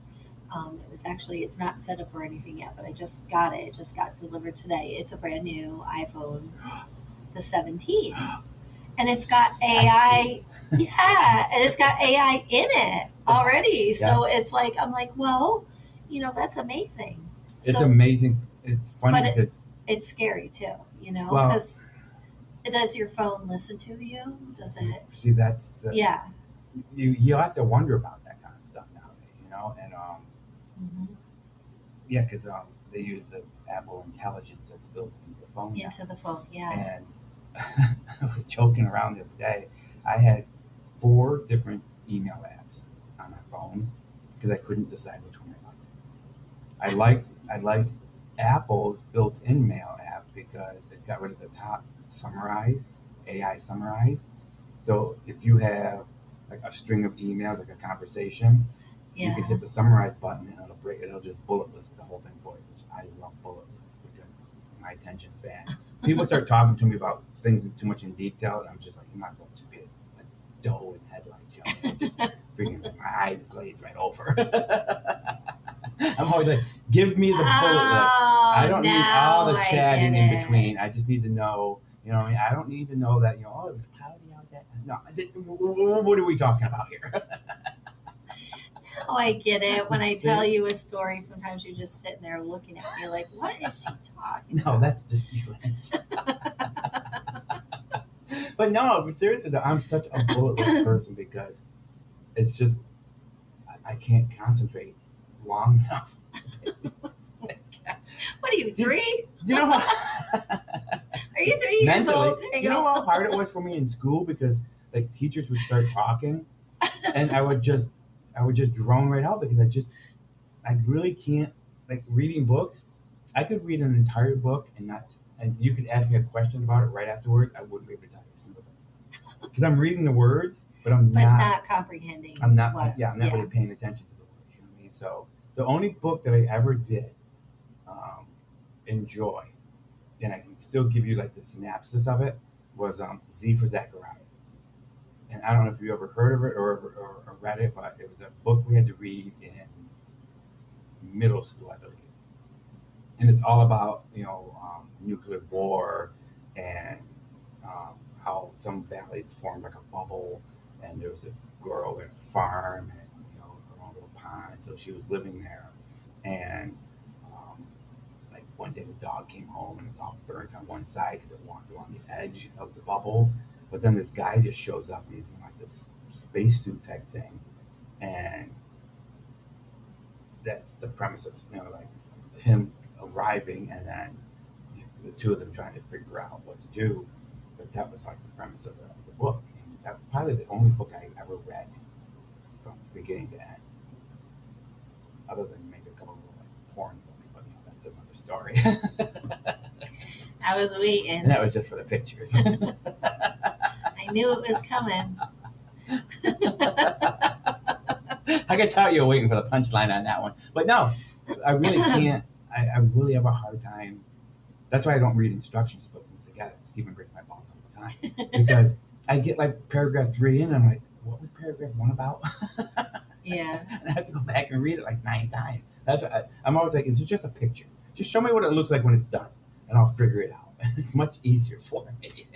It was actually it's not set up or anything yet, but I just got it. It just got delivered today. It's a brand new iPhone, the 17, and it's got Sexy. AI. Yeah, and it's got AI in it already. Yeah. So it's like I'm like, well, that's amazing. It's So, amazing. It's funny but because, it's scary too, well, because does your phone listen to you? Does it? see, that's Yeah. you have to wonder about that kind of stuff nowadays, and Hmm. yeah, because they use Apple Intelligence that's built into the phone now. Into the phone. Yeah. And I was joking around the other day. I had 4 different email apps on my phone because I couldn't decide which one I liked. I liked Apple's built-in mail app because it's got rid of the top summarize, AI summarize. So if you have like a string of emails, like a conversation, you can Yeah. hit the summarize button and it'll just bullet list the whole thing for you. Which I love bullet lists because my attention span. People start talking to me about things too much in detail, and I'm just like, you might as well just be a doe in headlights, It just freaking my eyes glaze right over. I'm always like, give me the bullet list. I Oh, don't need all now the I chatting get in it. between. I just need to know, what I mean? I don't need to know that, oh, it was cloudy out there. No, what are we talking about here? Now I get it. When I tell See? you a story, sometimes you're just sitting there looking at me like, what is she talking No, about? that's just you. But no, seriously, though, I'm such a bullet list person because it's just, I can't concentrate long enough. What are you, Do, do 3? you know how Are you 3 years mentally? old, Do you know Tango? how hard it was for me in school because like teachers would start talking, and I would just drone right out because I really can't like reading books. I could read an entire book and you could ask me a question about it right afterward. I wouldn't be able to tell you a single thing because I'm reading the words, but I'm But not. not comprehending I'm not. what. Yeah, I'm not Yeah. really paying attention to the words. You know what I mean? So the only book that I ever did um, enjoy, and I can still give you like the synopsis of it, was Z for Zachariah. And I don't know if you ever heard of it or read it, but it was a book we had to read in middle school, I believe. And it's all about nuclear war and how some valleys formed like a bubble, and there was this girl in a farm and her own little pond, so she was living there, and like one day the dog came home and it's all burnt on one side because it walked along the edge of the bubble, but then this guy just shows up and he's in like this spacesuit type thing, and that's the premise of like him arriving and then the two of them trying to figure out what to do. But that was like the premise of the book. And that was probably the only book I ever read from beginning to end, other than maybe a couple of like porn books. But that's another story. I was waiting. And that was just for the pictures. I knew it was coming. I could tell you were waiting for the punchline on that one. But no, I really can't. I really have a hard time. That's why I don't read instructions to put things together. Stephen breaks my balls all the time. Because I get like paragraph 3 in, and I'm like, what was paragraph 1 about? Yeah. And I have to go back and read it like 9 times. That's what I'm always like, is it just a picture? Just show me what it looks like when it's done, and I'll figure it out. It's much easier for me.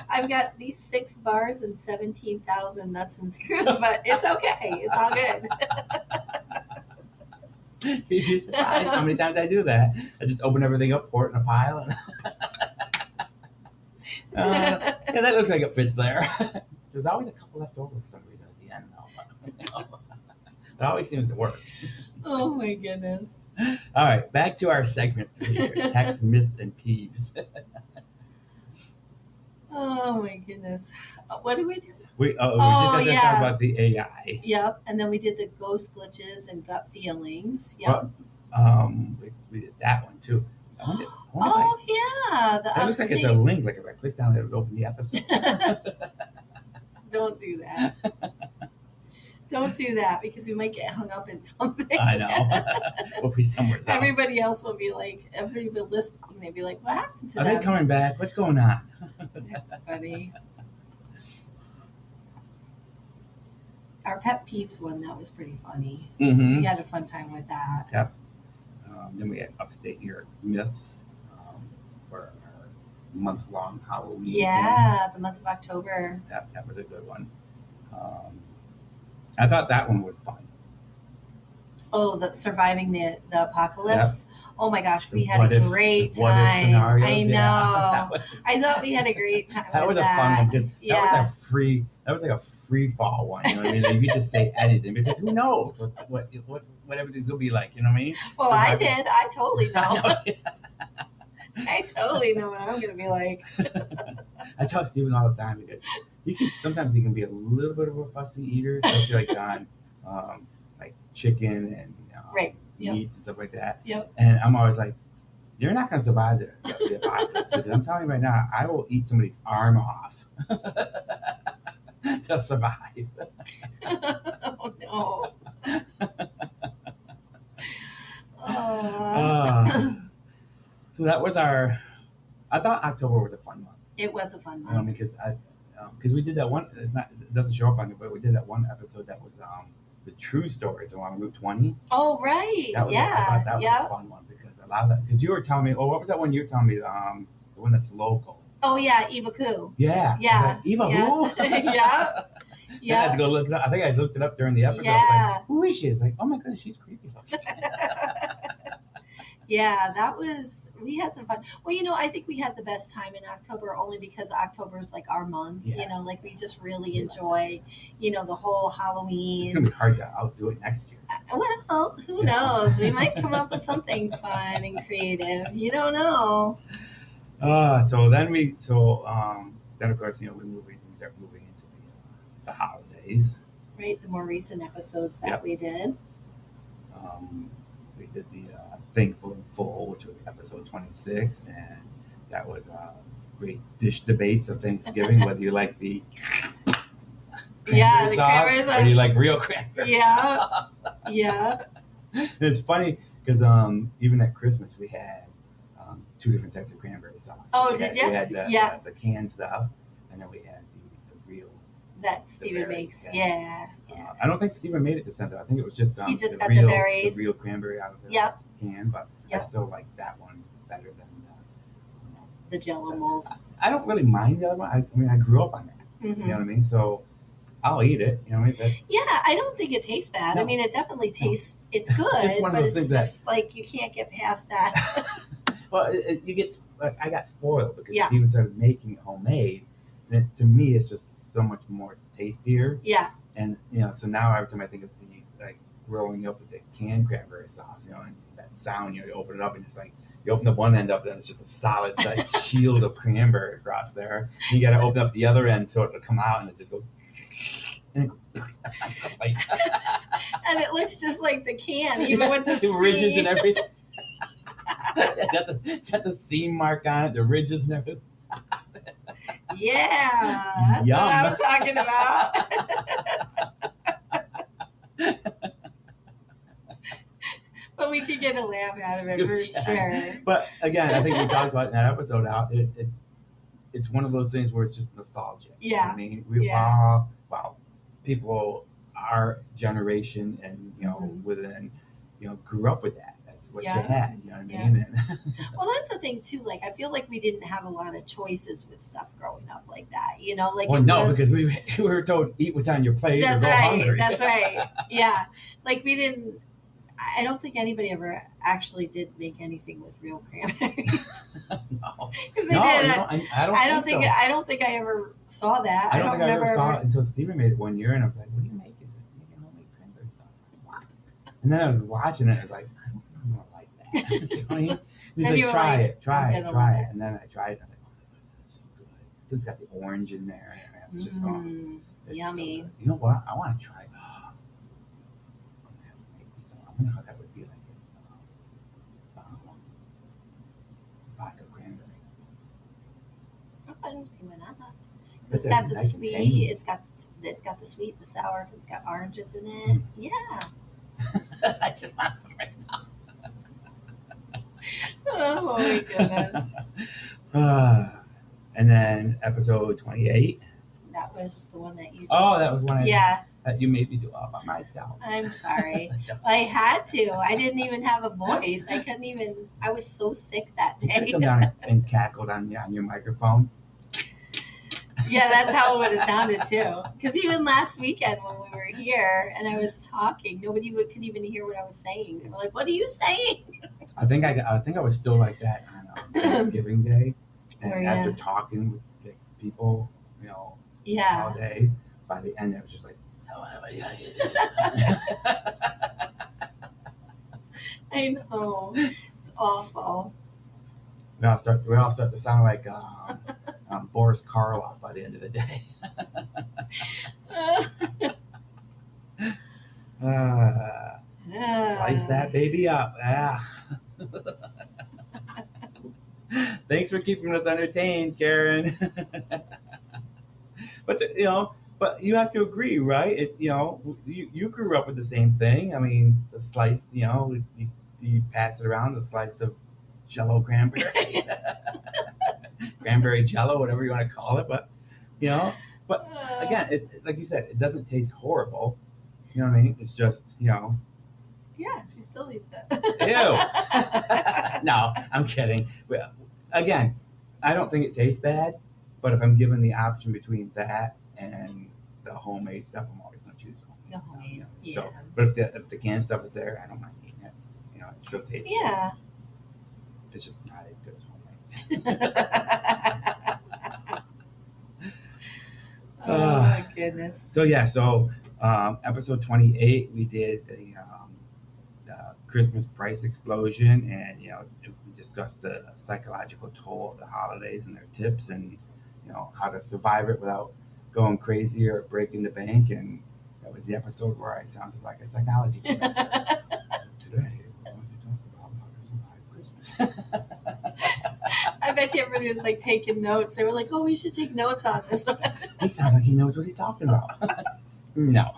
I've got these 6 bars and 17,000 nuts and screws, but it's okay. It's all good. You'd be surprised how many times I do that. I just open everything up, pour it in a pile, and yeah, that looks like it fits there. There's always a couple left over for some reason at the end, though. It always seems to work. Oh my goodness. All right, back to our segment here: text, myths, and peeves. Oh my goodness. What did we do? We just got to talk about the AI. Yep. And then we did the ghost glitches and gut feelings. Yep. We did that one too. Yeah. That looks like it's a link. Like if I click down it, would open the episode. Don't do that. Don't do that, because we might get hung up in something. I know. We'll be somewhere else. Everybody else will be like, everybody listening, they'd be like, what happened to them? Are they coming back? What's going on? That's funny. Our pet peeves one, that was pretty funny. Mm-hmm. We had a fun time with that. Yep. Then we had Upstate New York myths for our month-long Halloween. Yeah, the month of October. That was a good one. I thought that one was fun. Oh, the surviving the apocalypse. Yep. Oh my gosh, we had a great time. I know. Yeah. I thought we had a great time. That was a fun one. That was like a free fall one. You know what I mean? You could just say anything, because who knows what everything's gonna be like. You know what I mean? Well, so I did. I totally know. I totally know what I'm gonna be like. I tell Steven all the time, because sometimes he can be a little bit of a fussy eater, especially like on like chicken and right. meats and stuff like that. Yep. And I'm always like, you're not gonna survive the apocalypse, because I'm telling you right now, I will eat somebody's arm off to survive. Oh no. So that was I thought October was a fun month. It was a fun month. Because we did that one. It doesn't show up on it, but we did that one episode that was the true stories along Route 20. Oh right, I thought that was a fun one, because a lot of that. Because you were telling me, what was that one you were telling me? The one that's local. Oh yeah, Eva Koo. Yeah. Yeah. Like, Eva who? Yeah. Yeah. I had to go look it up. I think I looked it up during the episode. Yeah. I was like, who is she? It's like, oh my goodness, she's creepy looking. Yeah, we had some fun. Well, I think we had the best time in October, only because October is like our month. Yeah. Like we just really enjoy, the whole Halloween. It's gonna be hard to outdo it next year. Well, who knows? We might come up with something fun and creative. You don't know. So then of course we start moving into the holidays. Right, the more recent episodes that we did. We did the Thankful and Full, which was episode 26, and that was great dish debates of Thanksgiving, whether you like the cranberry sauce or you like real cranberry sauce. Yeah. And it's funny because even at Christmas we had 2 different types of cranberry sauce. Oh, did you? We had the canned stuff, and then we had the real. That Steven makes. Yeah. I don't think Steven made it this time, though. I think it was just he just got the berries. The real cranberry out of the can, but I still like that one better than the Jell-O mold. I don't really mind the other one. I grew up on that. Mm-hmm. You know what I mean? So I'll eat it. You know what I mean? I don't think it tastes bad. No. I mean, it definitely tastes. It's good, but it's just like you can't get past that. Well, I got spoiled because Steven started making it homemade, and to me, it's just so much more tastier. Yeah. And so now every time I think of growing up with the canned cranberry sauce, and that sound, you open it up and it's like You open the one end up, and it's just a solid like shield of cranberry across there. And you got to open up the other end so it'll come out, and it just goes. And like, And it looks just like the can, even with the ridges seam. and everything. It's got the seam mark on it, the ridges and everything. Yeah, that's Yum. what I'm talking about. But we could get a laugh out of it for sure. But again, I think we talked about in that episode how it's one of those things where it's just nostalgic. Yeah. You know what I mean, we've all, well, people our generation and within grew up with that. That's what you had. You know what I mean? Well, that's the thing too. Like, I feel like we didn't have a lot of choices with stuff growing up like that. Like, well, no, because we were told eat what's on your plate. That's or go right. hungry. That's right. Yeah, like we didn't. I don't think anybody ever actually did make anything with real cranberries. No, If they no, did, I don't think so. I don't think I ever saw that. I don't think I ever saw it until Steven made it one year, and I was like, "What are you making? Making homemade cranberry sauce?" What? And then I was watching it, and I was like, "I don't like that." You know what I mean? He's Then like, you were "Try like, it, try "I'm it, gonna try love it." And then I tried it, and I was like, "Oh my god, that's so good." It's got the orange in there, and I was just going, it's yummy. So good. You know what? I want to try. I'm gonna have to make me some. I wonder how that would be like. Vodka cranberry. I don't see why not. It's It's got the nice and tangy. sweet. It's got the sweet, the sour, because it's got oranges in it. Yeah. I just want some right now. Oh my goodness. And then episode 28. That was the one that you. That was one. Yeah. That you made me do all by myself. I'm sorry. I had to. I didn't even have a voice. I couldn't even. I was so sick that You could day. come down and cackled on your microphone. Yeah, that's how it would have sounded too. Because even last weekend when we were here and I was talking, nobody could even hear what I was saying. They were like, "What are you saying?" I think I was still like that on Thanksgiving Day, and after talking with people, all day, by the end it was just like. I know. It's awful. We all start to sound like Boris Karloff by the end of the day. Slice that baby up. Thanks for keeping us entertained, Karen. But you have to agree, right? You grew up with the same thing. I mean, the slice, you pass it around, the slice of Jello cranberry, cranberry Jello, whatever you want to call it. But again, like you said, it doesn't taste horrible. You know what I mean? It's just Yeah, she still eats it. Ew. No, I'm kidding. Well, again, I don't think it tastes bad, but if I'm given the option between that and the homemade stuff, I'm always going to choose homemade stuff. Homemade, So, but if the canned stuff is there, I don't mind eating it. It still tastes good. Yeah. It's just not as good as homemade. Oh my goodness. So episode 28, we did the Christmas price explosion, and we discussed the psychological toll of the holidays and their tips, and how to survive it without going crazy or breaking the bank. And that was the episode where I sounded like a psychology professor. Today we're going to talk about how to survive Christmas. I bet you everybody was like taking notes. They were like, "Oh, we should take notes on this one." He sounds like he knows what he's talking about. No.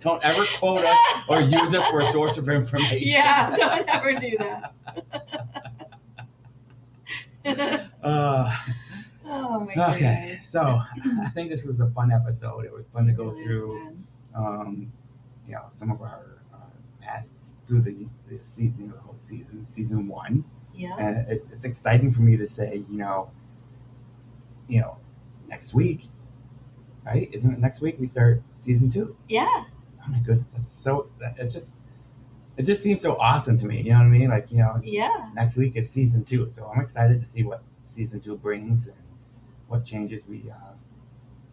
Don't ever quote us or use us for a source of information. Yeah, don't ever do that. Oh my goodness. Okay, so I think this was a fun episode. It was fun to go through, some of our past through the whole season 1. Yeah. And it's exciting for me to say, next week, right? Isn't it next week we start season 2? Yeah. Oh my goodness, it just seems so awesome to me. You know what I mean? Like, Yeah. next week is season 2, so I'm excited to see what season 2 brings and what changes we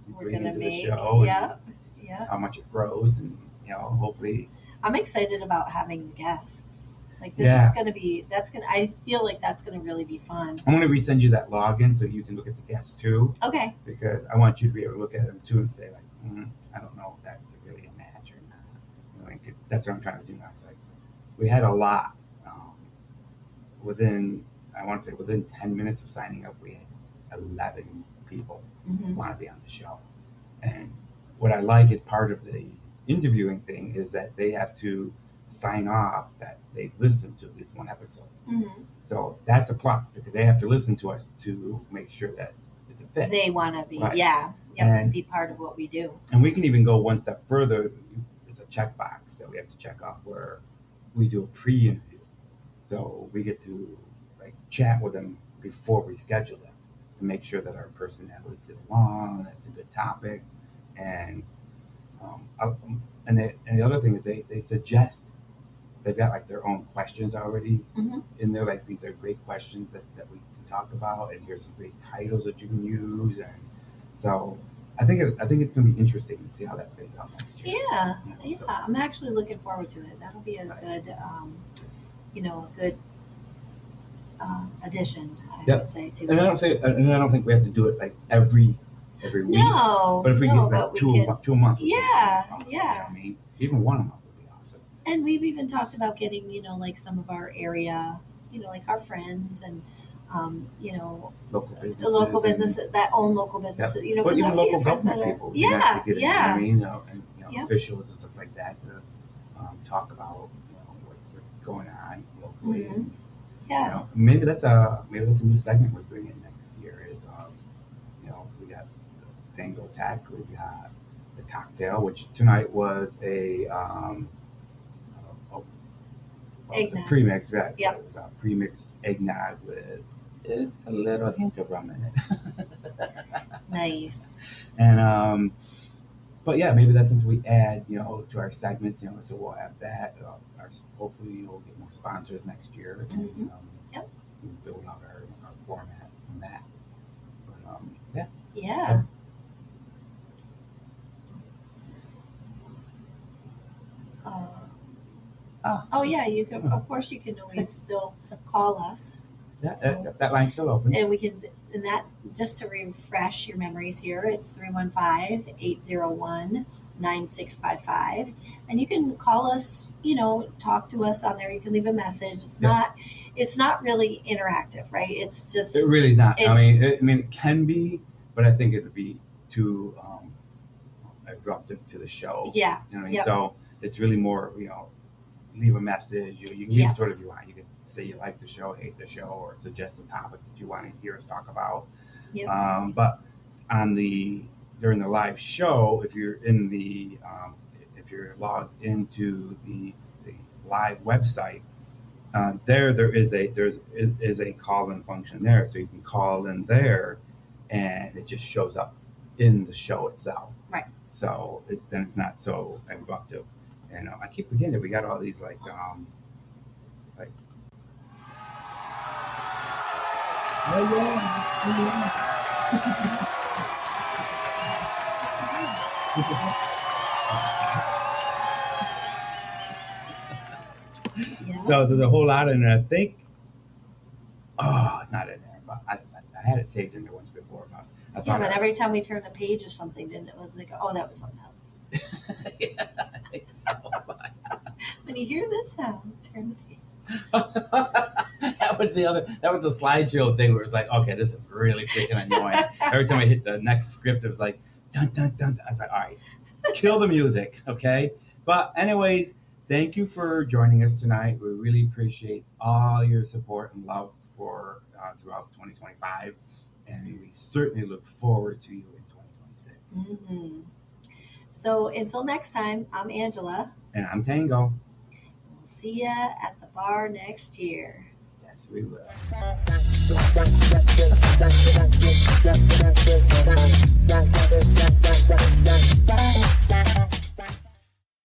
bring into the show. Yeah. And how much it grows, and hopefully. I'm excited about having the guests. Like this is going to be, I feel like that's going to really be fun. I'm going to resend you that login so you can look at the guests too. Okay. Because I want you to be able to look at them too and say like, I don't know if that's really a match or not. You know, like, that's what I'm trying to do now. It's like, we had a lot. Within 10 minutes of signing up, we had 11 people want to be on the show. And what I like is part of the interviewing thing is that they have to sign off that they've listened to at least one episode. So that's a plus because they have to listen to us to make sure that it's a fit. They want to be, right. and be part of what we do. And we can even go one step further. It's a checkbox that we have to check off where we do a pre-interview. So we get to like chat with them before we schedule them to make sure that our personalities get along, that it's a good topic, and the other thing is they suggest they've got like their own questions already in there. Like these are great questions that we can talk about, and here's some great titles that you can use, and so I think it's going to be interesting to see how that plays out next year. Yeah. So. I'm actually looking forward to it. That'll be a good. A good addition, I would say too. And I don't think we have to do it like every week. No, but if we get like two a month, awesome. I mean, even one a month would be awesome. And we've even talked about getting, like some of our area, like our friends and, local businesses that own local businesses, but even local government people, I mean, and officials and stuff like that to talk about what's going on locally. And, maybe that's a new segment we're doing in next year. Is we got Tango Tech, we got the cocktail, which tonight was a premix, right? Yep. It was a premixed eggnog with a little hint of rum in it. Nice. And but yeah, maybe that's something we add, to our segments. So we'll have that. Hopefully, we'll get more sponsors next year, and build out our format from that. But yeah. You can. Of course, you can always still call us. Yeah, that line's still open. And we can, and that, just to refresh your memories here, it's 315-801-9655. And you can call us, talk to us on there. You can leave a message. It's not really interactive, right? It's just. It really not. I mean, it can be, but I think it would be too abrupt to the show. Yeah. You know what I mean? So it's really more, leave a message. You can sort of, you want. You can say you like the show, hate the show, or suggest a topic that you want to hear us talk about. Yep. But during the live show, if you're in the if you're logged into the live website, there is a call-in function there, so you can call in there, and it just shows up in the show itself. Right. So then it's not so abrupt. And I keep forgetting that we got all these like. So there's a whole lot in there. I think. Oh, it's not in there, but I had it saved in there once before. But but every time we turn the page or something, then it was like, oh, that was something else. Yeah, I think so. When you hear this sound, turn the page. That was a slideshow thing where it's like, okay, this is really freaking annoying. Every time I hit the next script, it was like, dun, dun, dun. I was like, all right, kill the music, okay? But anyways, thank you for joining us tonight. We really appreciate all your support and love for throughout 2025. And we certainly look forward to you in 2026. Mm-hmm. So until next time, I'm Angela. And I'm Tango. We'll see ya at the bar next year. Yes, we will.